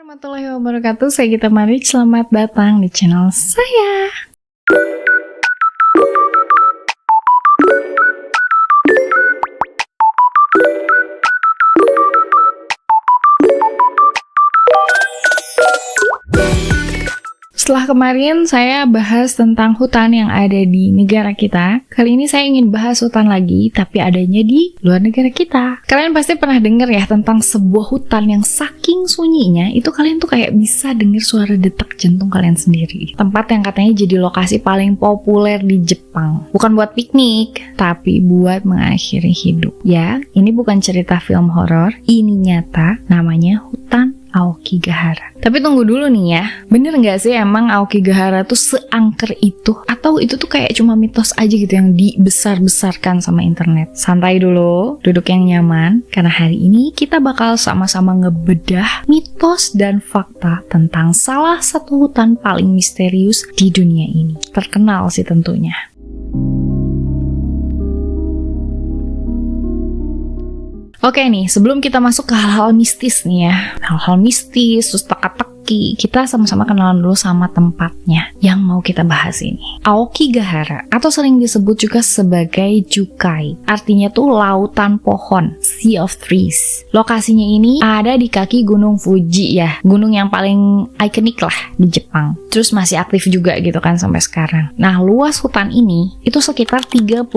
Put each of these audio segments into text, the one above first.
Warahmatullahi wabarakatuh, saya Gita Marich. Selamat datang di channel saya. Setelah kemarin saya bahas tentang hutan yang ada di negara kita, kali ini saya ingin bahas hutan lagi, tapi adanya di luar negara kita. Kalian pasti pernah dengar ya tentang sebuah hutan yang saking sunyinya, itu kalian tuh kayak bisa dengar suara detak jantung kalian sendiri. Tempat yang katanya jadi lokasi paling populer di Jepang. Bukan buat piknik, tapi buat mengakhiri hidup. Ya, ini bukan cerita film horor, ini nyata, namanya hutan Aokigahara. Tapi tunggu dulu nih ya, bener nggak sih emang Aokigahara tuh seangker itu? Atau itu tuh kayak cuma mitos aja gitu yang dibesar-besarkan sama internet? Santai dulu, duduk yang nyaman, karena hari ini kita bakal sama-sama ngebedah mitos dan fakta tentang salah satu hutan paling misterius di dunia ini. Terkenal sih tentunya. Oke nih, sebelum kita masuk ke hal-hal mistis nih ya, hal-hal mistis, terus teka-teki, kita sama-sama kenalan dulu sama tempatnya yang mau kita bahas ini. Aokigahara, atau sering disebut juga sebagai Jukai, artinya tuh lautan pohon, Sea of Trees. Lokasinya ini ada di kaki Gunung Fuji ya, gunung yang paling ikonik lah di Jepang. Terus masih aktif juga gitu kan sampai sekarang. Nah, luas hutan ini itu sekitar 35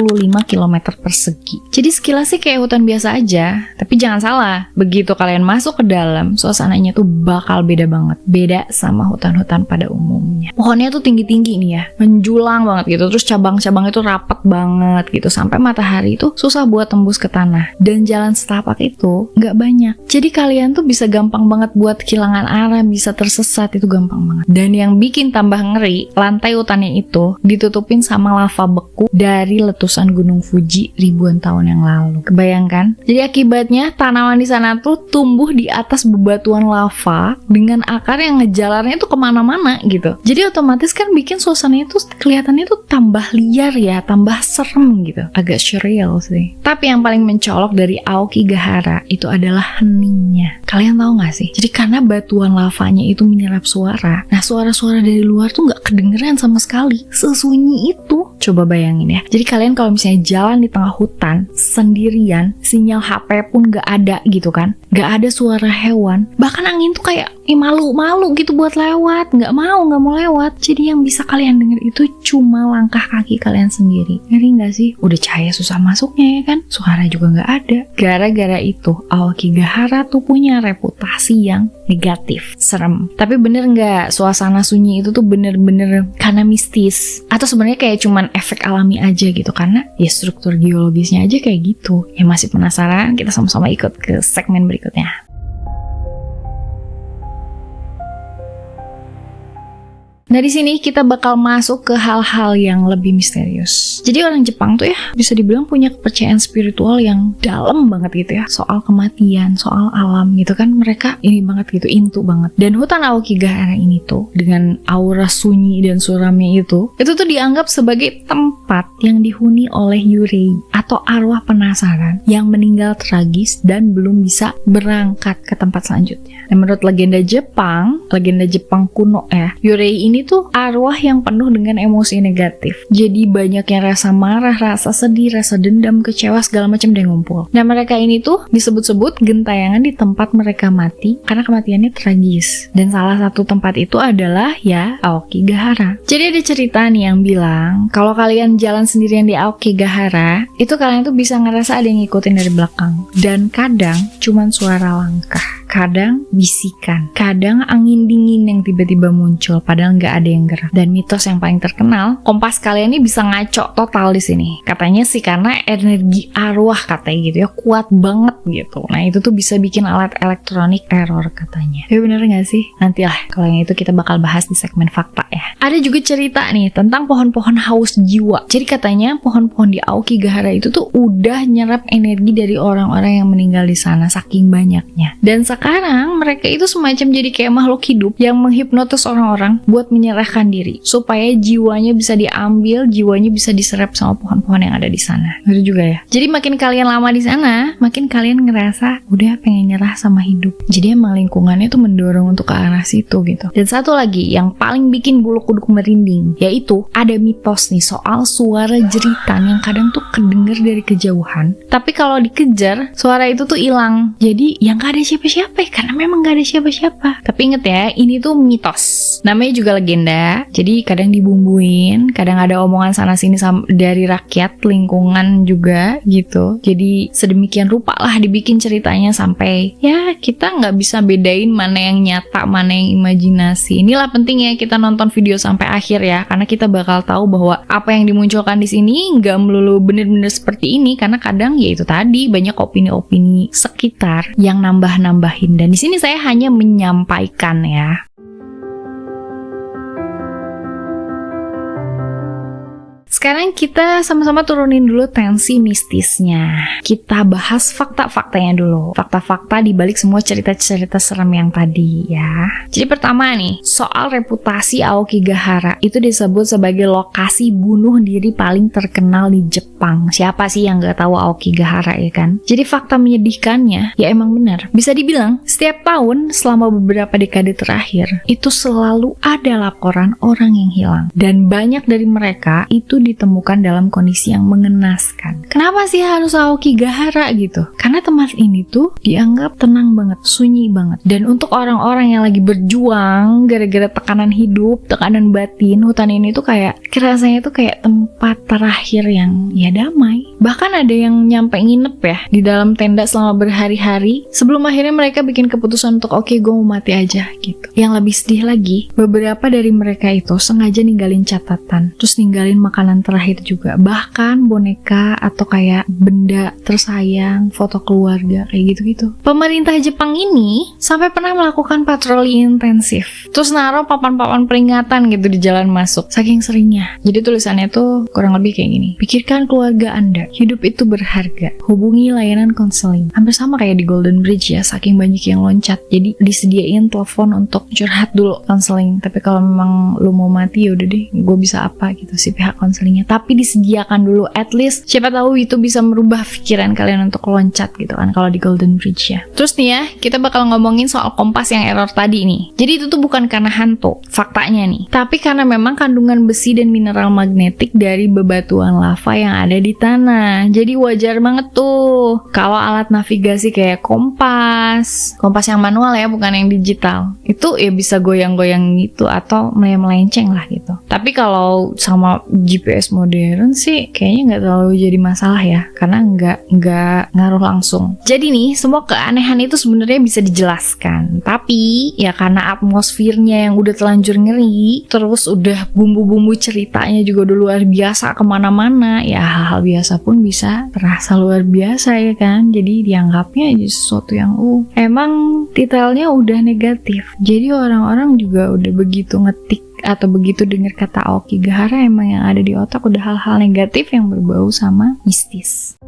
km persegi. Jadi sekilas sih kayak hutan biasa aja. Tapi jangan salah, begitu kalian masuk ke dalam, suasananya tuh bakal beda banget. Beda sama hutan-hutan pada umumnya. Pohonnya tuh tinggi-tinggi nih ya, menjulang banget gitu. Terus cabang-cabang itu rapat banget gitu. Sampai matahari itu susah buat tembus ke tanah. Dan jalan setapak itu nggak banyak. Jadi kalian tuh bisa gampang banget buat kehilangan arah, bisa tersesat, itu gampang banget. Dan yang bikin tambah ngeri, lantai hutannya itu ditutupin sama lava beku dari letusan Gunung Fuji ribuan tahun yang lalu. Kebayangkan? Jadi akibatnya tanaman di sana tuh tumbuh di atas bebatuan lava dengan akar yang ngejalarnya tuh kemana-mana gitu. Jadi otomatis kan bikin suasananya tuh kelihatannya tuh tambah liar ya, tambah serem gitu. Agak surreal sih. Tapi yang paling mencolok dari Aokigahara itu adalah heningnya. Kalian tahu nggak sih? Jadi karena batuan lavanya itu menyerap suara, nah suara-suara dari luar tuh nggak kedengeran sama sekali. Sesunyi itu. Coba bayangin ya. Jadi kalian kalau misalnya jalan di tengah hutan sendirian, sinyal HP pun gak ada gitu kan, gak ada suara hewan, bahkan angin tuh kayak malu-malu gitu buat lewat, gak mau lewat. Jadi yang bisa kalian denger itu cuma langkah kaki kalian sendiri. Ngeri gak sih? Udah cahaya susah masuknya ya kan, suara juga gak ada. Gara-gara itu Aokigahara tuh punya reputasi yang negatif, serem. Tapi bener gak suasana sunyi itu tuh bener-bener karena mistis, atau sebenarnya kayak cuman efek alami aja gitu, karena ya struktur geologisnya aja kayak gitu. Ya masih penasaran? Kita sama-sama ikut ke segmen berikutnya. Nah di sini kita bakal masuk ke hal-hal yang lebih misterius. Jadi orang Jepang tuh ya bisa dibilang punya kepercayaan spiritual yang dalam banget gitu ya. Soal kematian, soal alam gitu kan, mereka ini banget gitu, into banget. Dan hutan Aokigahara ini tuh dengan aura sunyi dan suramnya itu tuh dianggap sebagai tempat yang dihuni oleh yurei atau arwah penasaran yang meninggal tragis dan belum bisa berangkat ke tempat selanjutnya. Dan menurut legenda Jepang kuno ya, yurei ini tuh arwah yang penuh dengan emosi negatif. Jadi banyak yang rasa marah, rasa sedih, rasa dendam, kecewa, segala macam dia ngumpul. Nah mereka ini tuh disebut-sebut gentayangan di tempat mereka mati karena kematiannya tragis. Dan salah satu tempat itu adalah ya Aokigahara. Jadi ada cerita nih yang bilang kalau kalian jalan sendirian di Aokigahara, itu kalian tuh bisa ngerasa ada yang ngikutin dari belakang. Dan kadang cuman suara langkah, kadang bisikan, kadang angin dingin yang tiba-tiba muncul padahal nggak ada yang gerak. Dan mitos yang paling terkenal, kompas kalian ini bisa ngaco total di sini. Katanya sih karena energi arwah katanya gitu ya, kuat banget gitu. Nah itu tuh bisa bikin alat elektronik error katanya. Ya bener nggak sih? Nantilah kalau yang itu kita bakal bahas di segmen fakta ya. Ada juga cerita nih tentang pohon-pohon haus jiwa. Jadi katanya pohon-pohon di Aokigahara itu tuh udah nyerap energi dari orang-orang yang meninggal di sana saking banyaknya. Dan sekarang mereka itu semacam jadi kayak makhluk hidup yang menghipnotis orang-orang buat menyerahkan diri supaya jiwanya bisa diambil, jiwanya bisa diserap sama pohon-pohon yang ada di sana. Betul juga ya. Jadi makin kalian lama di sana, makin kalian ngerasa udah pengen nyerah sama hidup. Jadi emang lingkungannya tuh mendorong untuk ke arah situ gitu. Dan satu lagi yang paling bikin bulu kuduk merinding, yaitu ada mitos nih soal suara jeritan yang kadang tuh kedenger dari kejauhan. Tapi kalau dikejar, suara itu tuh hilang. Jadi yang gak ada siapa-siapa ya, karena memang gak ada siapa-siapa. Tapi inget ya, ini tuh mitos. Namanya juga legenda. Jadi kadang dibumbuin, kadang ada omongan sana-sini dari rakyat, lingkungan juga gitu. Jadi sedemikian rupa lah dibikin ceritanya sampai ya kita nggak bisa bedain mana yang nyata, mana yang imajinasi. Inilah pentingnya kita nonton video sampai akhir ya, karena kita bakal tahu bahwa apa yang dimunculkan di sini nggak melulu bener-bener seperti ini, karena kadang ya itu tadi banyak opini-opini sekitar yang nambah-nambahin. Dan di sini saya hanya menyampaikan ya. Sekarang kita sama-sama turunin dulu tensi mistisnya. Kita bahas fakta-faktanya dulu. Fakta-fakta dibalik semua cerita-cerita serem yang tadi ya. Jadi pertama nih, soal reputasi Aokigahara itu disebut sebagai lokasi bunuh diri paling terkenal di Jepang. Siapa sih yang gak tahu Aokigahara ya kan? Jadi fakta menyedihkannya, ya emang benar. Bisa dibilang, setiap tahun selama beberapa dekade terakhir, itu selalu ada laporan orang yang hilang. Dan banyak dari mereka itu ditemukan dalam kondisi yang mengenaskan. Kenapa sih harus Aokigahara gitu? Karena tempat ini tuh dianggap tenang banget, sunyi banget. Dan untuk orang-orang yang lagi berjuang gara-gara tekanan hidup, tekanan batin, hutan ini tuh kayak rasanya tuh kayak tempat terakhir yang ya damai. Bahkan ada yang nyampe nginep ya di dalam tenda selama berhari-hari sebelum akhirnya mereka bikin keputusan untuk oke, gue mau mati aja gitu. Yang lebih sedih lagi, beberapa dari mereka itu sengaja ninggalin catatan, terus ninggalin makanan terakhir juga, bahkan boneka atau kayak benda tersayang, foto keluarga kayak gitu-gitu. Pemerintah Jepang ini sampai pernah melakukan patroli intensif, terus naruh papan-papan peringatan gitu di jalan masuk, saking seringnya. Jadi tulisannya tuh kurang lebih kayak gini: pikirkan keluarga Anda, hidup itu berharga, hubungi layanan konseling. Hampir sama kayak di Golden Bridge ya, saking banyak yang loncat, jadi disediain telepon untuk curhat dulu konseling. Tapi kalau memang lu mau mati ya udah deh, gue bisa apa gitu si pihak konseling. Tapi disediakan dulu, at least siapa tahu itu bisa merubah pikiran kalian untuk loncat gitu kan kalau di Golden Bridge ya. Terus nih ya, kita bakal ngomongin soal kompas yang error tadi nih. Jadi itu tuh bukan karena hantu faktanya nih, tapi karena memang kandungan besi dan mineral magnetik dari bebatuan lava yang ada di tanah. Jadi wajar banget tuh kalau alat navigasi kayak kompas yang manual ya, bukan yang digital, itu ya bisa goyang-goyang gitu atau melenceng lah gitu. Tapi kalau sama GPS modern sih kayaknya nggak terlalu jadi masalah ya, karena nggak ngaruh langsung. Jadi nih, semua keanehan itu sebenarnya bisa dijelaskan, tapi ya karena atmosfernya yang udah telanjur ngeri, terus udah bumbu-bumbu ceritanya juga udah luar biasa kemana-mana, ya hal-hal biasa pun bisa terasa luar biasa ya kan. Jadi dianggapnya aja sesuatu yang emang detailnya udah negatif. Jadi orang-orang juga udah begitu ngetik atau begitu dengar kata Aokigahara, emang yang ada di otak udah hal-hal negatif yang berbau sama mistis.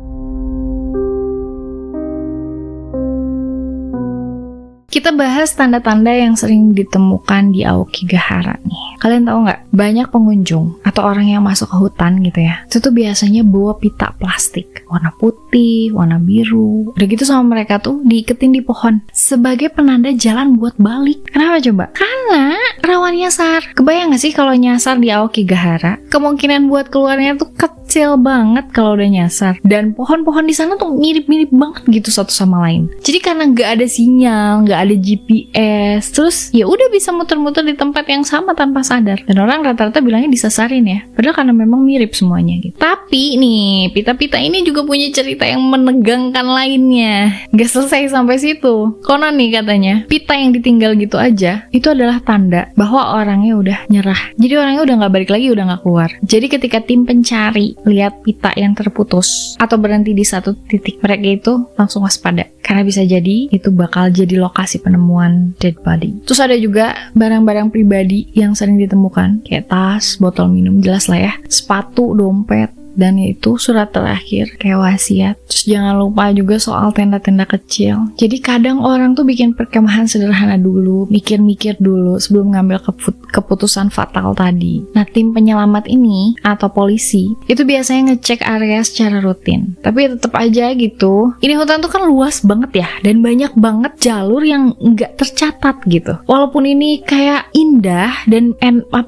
Kita bahas tanda-tanda yang sering ditemukan di Aokigahara nih. Kalian tahu nggak? Banyak pengunjung atau orang yang masuk ke hutan gitu ya, itu tuh biasanya bawa pita plastik warna putih, warna biru. Udah gitu sama mereka tuh diiketin di pohon sebagai penanda jalan buat balik. Kenapa coba? Karena rawan nyasar. Kebayang nggak sih kalau nyasar di Aokigahara? Kemungkinan buat keluarnya tuh kecil banget kalau udah nyasar. Dan pohon-pohon di sana tuh mirip-mirip banget gitu satu sama lain. Jadi karena nggak ada sinyal, nggak ada GPS, terus ya udah bisa muter-muter di tempat yang sama tanpa sadar. Dan orang rata-rata bilangnya disasarin ya, padahal karena memang mirip semuanya gitu. Tapi nih, pita-pita ini juga punya cerita yang menegangkan lainnya. Gak selesai sampai situ. Konon nih katanya, pita yang ditinggal gitu aja itu adalah tanda bahwa orangnya udah nyerah. Jadi orangnya udah gak balik lagi, udah gak keluar. Jadi ketika tim pencari lihat pita yang terputus atau berhenti di satu titik, mereka itu langsung waspada, karena bisa jadi itu bakal jadi lokasi penemuan dead body. Terus ada juga barang-barang pribadi yang sering ditemukan, kayak tas, botol minum, jelas lah ya, sepatu, dompet, dan itu surat terakhir kayak wasiat. Terus jangan lupa juga soal tenda-tenda kecil. Jadi kadang orang tuh bikin perkemahan sederhana dulu, mikir-mikir dulu sebelum ngambil keputusan fatal tadi. Nah, tim penyelamat ini atau polisi itu biasanya ngecek area secara rutin. Tapi tetap aja gitu, ini hutan tuh kan luas banget ya, dan banyak banget jalur yang nggak tercatat gitu. Walaupun ini kayak indah dan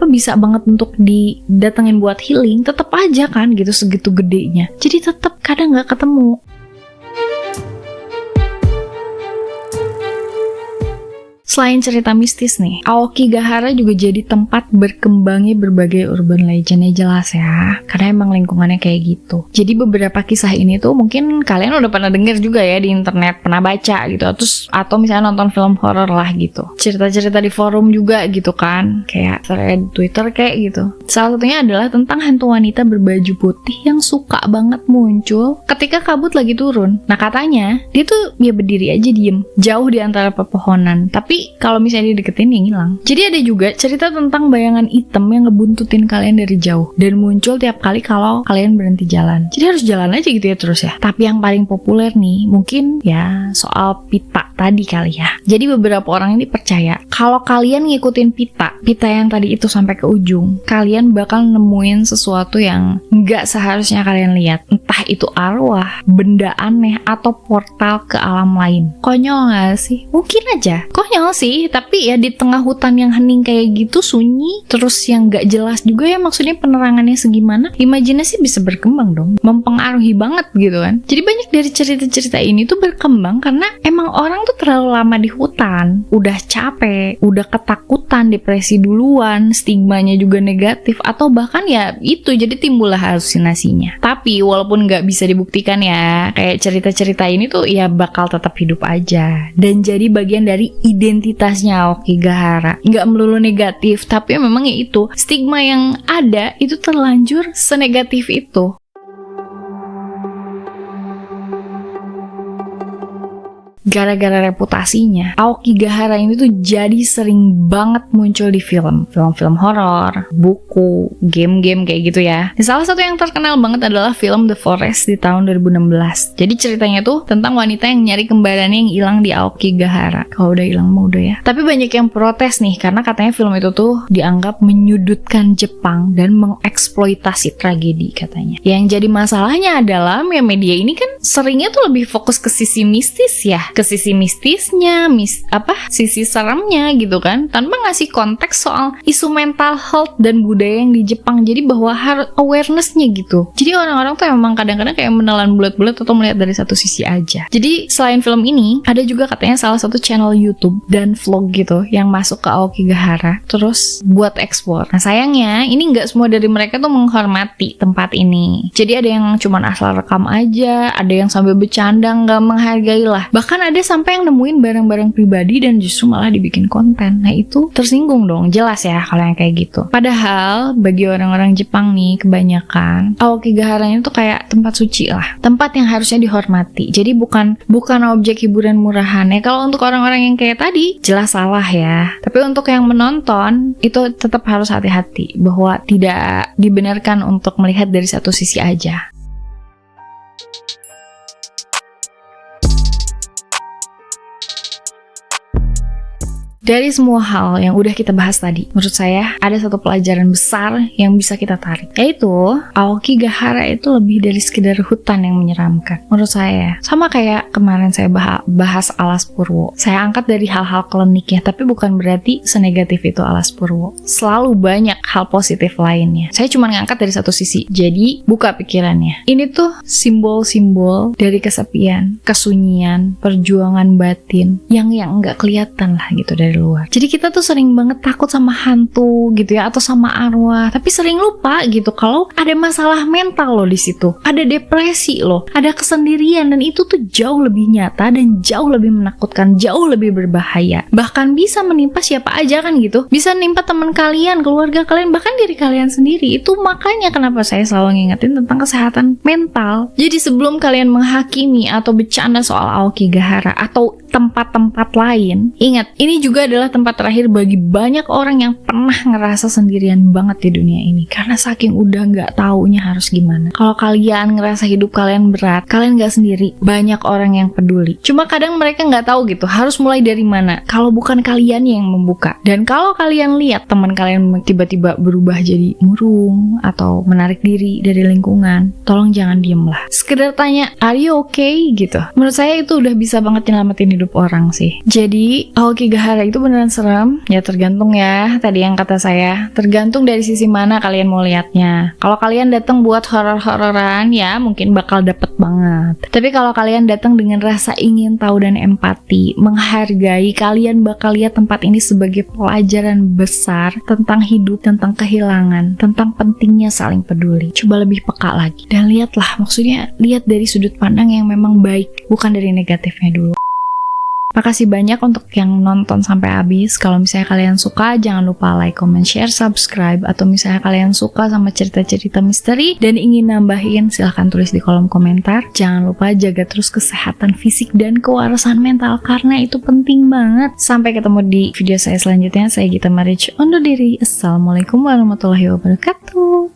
bisa banget untuk didatengin buat healing, tetap aja kan gitu segitu gedenya. Jadi tetap kadang nggak ketemu. Selain cerita mistis nih, Aokigahara juga jadi tempat berkembangnya berbagai urban legend-nya jelas ya. Karena emang lingkungannya kayak gitu. Jadi beberapa kisah ini tuh mungkin kalian udah pernah denger juga ya di internet, pernah baca gitu. Atau misalnya nonton film horor lah gitu. Cerita-cerita di forum juga gitu kan. Kayak thread Twitter kayak gitu. Salah satunya adalah tentang hantu wanita berbaju putih yang suka banget muncul ketika kabut lagi turun. Nah katanya, dia tuh ya berdiri aja diem, jauh di antara pepohonan. Tapi kalau misalnya dideketin ya ngilang. Jadi ada juga cerita tentang bayangan hitam yang ngebuntutin kalian dari jauh dan muncul tiap kali kalau kalian berhenti jalan. Jadi harus jalan aja gitu ya terus ya. Tapi yang paling populer nih mungkin ya soal pita tadi kali ya. Jadi beberapa orang ini percaya kalau kalian ngikutin pita yang tadi itu sampai ke ujung, kalian bakal nemuin sesuatu yang nggak seharusnya kalian lihat. Entah itu arwah, benda aneh, atau portal ke alam lain. Konyol nggak sih? Mungkin aja konyol sih, tapi ya di tengah hutan yang hening kayak gitu, sunyi, terus yang gak jelas juga ya maksudnya penerangannya segimana, imajinasi bisa berkembang dong, mempengaruhi banget gitu kan. Jadi banyak dari cerita-cerita ini tuh berkembang karena emang orang tuh terlalu lama di hutan, udah capek, udah ketakutan, depresi duluan, stigmanya juga negatif, atau bahkan ya itu jadi timbullah halusinasinya. Tapi walaupun gak bisa dibuktikan ya, kayak cerita-cerita ini tuh ya bakal tetap hidup aja dan jadi bagian dari identitasnya Aokigahara. Nggak melulu negatif, tapi memang ya itu stigma yang ada itu terlanjur senegatif itu. Gara-gara reputasinya, Aokigahara ini tuh jadi sering banget muncul di film-film horor, buku, game-game kayak gitu ya. Dan salah satu yang terkenal banget adalah film The Forest di tahun 2016. Jadi ceritanya tuh tentang wanita yang nyari kembarannya yang hilang di Aokigahara. Kalau udah hilang mah udah ya. Tapi banyak yang protes nih karena katanya film itu tuh dianggap menyudutkan Jepang dan mengeksploitasi tragedi katanya. Yang jadi masalahnya adalah media ini kan seringnya tuh lebih fokus ke sisi mistis ya. Ke sisi mistisnya, sisi seremnya gitu kan, tanpa ngasih konteks soal isu mental health dan budaya yang di Jepang. Jadi bahwa harus awareness-nya gitu. Jadi orang-orang tuh emang kadang-kadang kayak menelan bulat-bulat atau melihat dari satu sisi aja. Jadi selain film ini, ada juga katanya salah satu channel YouTube dan vlog gitu yang masuk ke Aokigahara terus buat ekspor. Nah sayangnya ini nggak semua dari mereka tuh menghormati tempat ini. Jadi ada yang cuma asal rekam aja, ada yang sambil bercanda nggak menghargai lah. Bahkan ada sampai yang nemuin barang-barang pribadi dan justru malah dibikin konten. Nah itu tersinggung dong, jelas ya kalau yang kayak gitu. Padahal bagi orang-orang Jepang nih kebanyakan Aokigahara itu kayak tempat suci lah, tempat yang harusnya dihormati. Jadi bukan objek hiburan murahan ya. Kalau untuk orang-orang yang kayak tadi jelas salah ya. Tapi untuk yang menonton itu tetap harus hati-hati bahwa tidak dibenarkan untuk melihat dari satu sisi aja. Dari semua hal yang udah kita bahas tadi, menurut saya ada satu pelajaran besar yang bisa kita tarik, yaitu Aokigahara itu lebih dari sekedar hutan yang menyeramkan. Menurut saya, sama kayak kemarin saya bahas Alas Purwo. Saya angkat dari hal-hal klinik ya, tapi bukan berarti senegatif itu Alas Purwo. Selalu banyak hal positif lainnya. Saya cuma ngangkat dari satu sisi, jadi buka pikirannya. Ini tuh simbol-simbol dari kesepian, kesunyian, perjuangan batin yang nggak kelihatan lah gitu dari luar. Jadi kita tuh sering banget takut sama hantu gitu ya, atau sama arwah, tapi sering lupa gitu kalau ada masalah mental loh di situ, ada depresi loh, ada kesendirian, dan itu tuh jauh lebih nyata dan jauh lebih menakutkan, jauh lebih berbahaya. Bahkan bisa menimpa siapa aja kan gitu, bisa menimpa teman kalian, keluarga kalian, bahkan diri kalian sendiri. Itu makanya kenapa saya selalu ngingetin tentang kesehatan mental. Jadi sebelum kalian menghakimi atau bercanda soal Aokigahara atau tempat-tempat lain, ingat, ini juga juga adalah tempat terakhir bagi banyak orang yang pernah ngerasa sendirian banget di dunia ini. Karena saking udah nggak taunya harus gimana. Kalau kalian ngerasa hidup kalian berat, kalian nggak sendiri. Banyak orang yang peduli. Cuma kadang mereka nggak tahu gitu, harus mulai dari mana. Kalau bukan kalian yang membuka. Dan kalau kalian lihat teman kalian tiba-tiba berubah jadi murung atau menarik diri dari lingkungan, tolong jangan diem lah. Sekedar tanya, are you okay? Gitu. Menurut saya itu udah bisa banget nyelamatin hidup orang sih. Jadi, Aokigahara itu beneran serem. Ya tergantung ya, tadi yang kata saya. Tergantung dari sisi mana kalian mau lihatnya. Kalau kalian datang buat horor-hororan, ya mungkin bakal dapet banget. Tapi kalau kalian datang dengan rasa ingin tahu dan empati, menghargai, kalian bakal lihat tempat ini sebagai pelajaran besar tentang hidup, tentang kehilangan, tentang pentingnya saling peduli. Coba lebih peka lagi dan lihatlah, maksudnya lihat dari sudut pandang yang memang baik, bukan dari negatifnya dulu. Makasih banyak untuk yang nonton sampai habis. Kalau misalnya kalian suka, jangan lupa like, comment, share, subscribe. Atau misalnya kalian suka sama cerita-cerita misteri dan ingin nambahin, silahkan tulis di kolom komentar. Jangan lupa jaga terus kesehatan fisik dan kewarasan mental, karena itu penting banget. Sampai ketemu di video saya selanjutnya. Saya Gita Maric undur diri. Assalamualaikum warahmatullahi wabarakatuh.